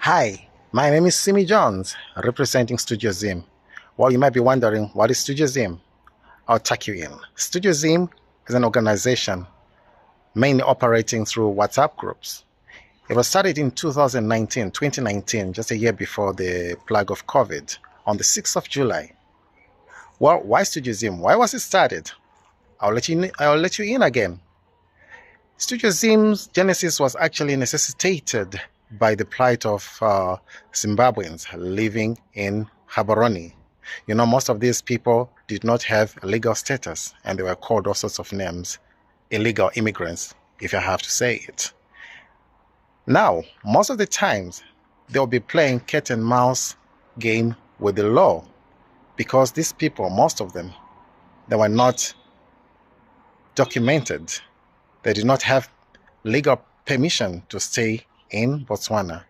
Hi, my name is Simi Jones, representing Studio Zim. Well, you might be wondering, what is Studio Zim? I'll tuck you in. Studio Zim is an organization mainly operating through WhatsApp groups. It was started in 2019, just a year before the plague of COVID, on the 6th of July. Well, why Studio Zim? Why was it started? I'll let you in again. Studio Zim's genesis was actually necessitated by the plight of Zimbabweans living in Gaborone. You know, most of these people did not have a legal status and they were called all sorts of names, illegal immigrants, if I have to say it. Now, most of the times, they'll be playing cat and mouse game with the law because these people, most of them, they were not documented. They did not have legal permission to stay in Botswana.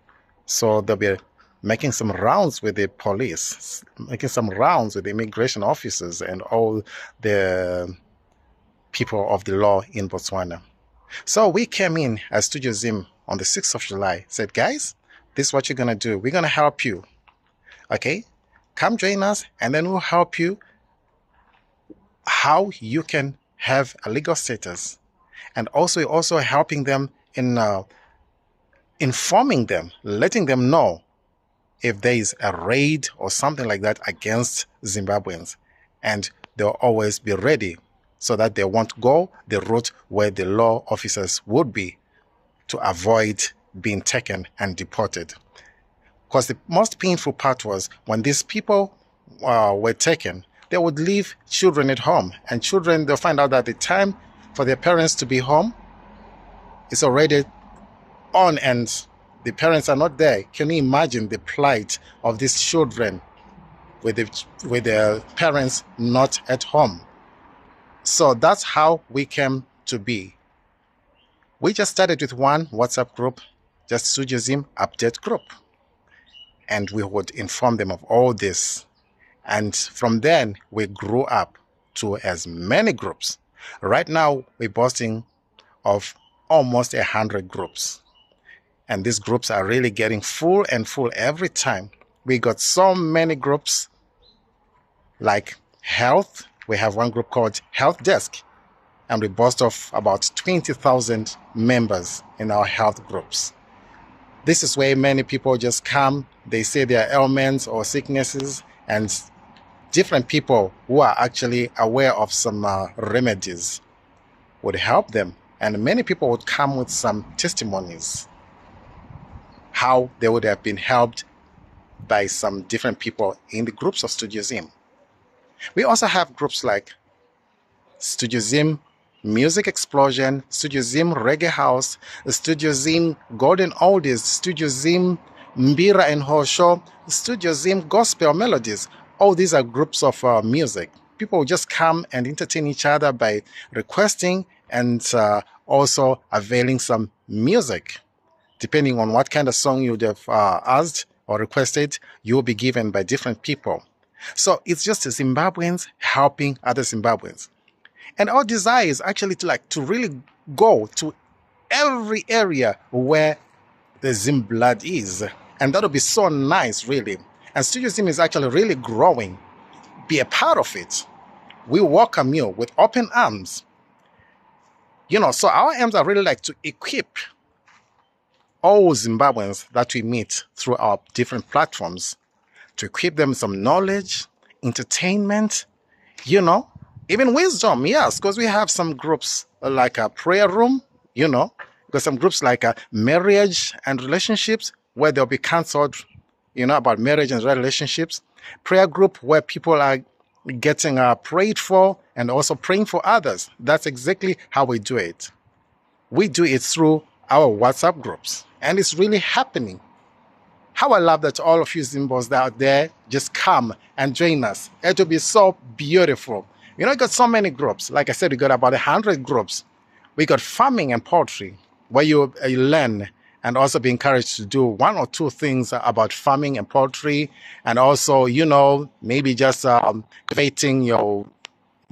So they'll be making some rounds with the police, making some rounds with the immigration officers and all the people of the law in Botswana. So we came in as Studio Zim on the 6th of July, said, guys, this is what you're going to do. We're going to help you. Okay? Come join us and then we'll help you how you can have a legal status. And also helping them in informing them, letting them know if there is a raid or something like that against Zimbabweans. And they'll always be ready so that they won't go the route where the law officers would be to avoid being taken and deported. Because the most painful part was when these people were taken, they would leave children at home. And children, they'll find out that the time for their parents to be home is already on and the parents are not there. Can you imagine the plight of these children with their parents not at home? So that's how we came to be. We just started with one WhatsApp group, just Studio Zim update group. And we would inform them of all this. And from then, we grew up to as many groups. Right now, we're boasting of almost 100 groups. And these groups are really getting full and full every time. We got so many groups like health. We have one group called Health Desk. And we boast of about 20,000 members in our health groups. This is where many people just come. They say their ailments or sicknesses, and different people who are actually aware of some remedies would help them. And many people would come with some testimonies, how they would have been helped by some different people in the groups of Studio Zim. We also have groups like Studio Zim Music Explosion, Studio Zim Reggae House, Studio Zim Golden Oldies, Studio Zim Mbira and Hosho, Studio Zim Gospel Melodies. All these are groups of music. People will just come and entertain each other by requesting and also availing some music. Depending on what kind of song you'd have asked or requested, you will be given by different people. So it's just Zimbabweans helping other Zimbabweans. And our desire is actually to really go to every area where the Zim blood is. And that would be so nice, really. And Studio Zim is actually really growing. Be a part of it. We welcome you with open arms. You know, so our aims are really to equip all Zimbabweans that we meet through our different platforms, to equip them with some knowledge, entertainment, even wisdom, yes, because we have some groups like a prayer room, because some groups like marriage and relationships where they'll be counseled, about marriage and relationships. Prayer group where people are getting prayed for and also praying for others. That's exactly how we do it. We do it through our WhatsApp groups, and it's really happening. How I love that all of you Zimbos that are there just come and join us. It will be so beautiful. We got so many groups. Like I said, we got about 100 groups. We got farming and poultry, where you learn and also be encouraged to do one or two things about farming and poultry. And also, maybe just cultivating your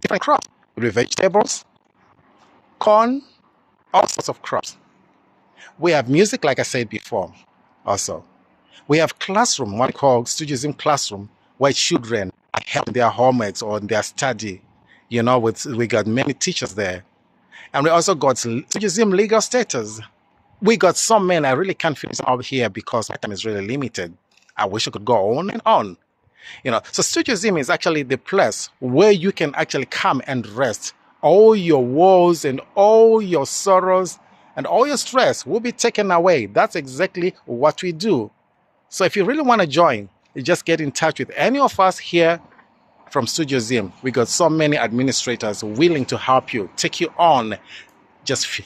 different crops. With vegetables, corn, all sorts of crops. We have music, like I said before, also. We have classroom, what we call Studio Zim classroom, where children are helping their homeworks or their study. You know, we got many teachers there. And we also got Studio Zim legal status. We got some men. I really can't finish up here because my time is really limited. I wish I could go on and on. You know, so Studio Zim is actually the place where you can actually come and rest. All your woes and all your sorrows and all your stress will be taken away. That's exactly what we do. So if you really want to join, you just get in touch with any of us here from Studio Zim. We got so many administrators willing to help you, take you on. Just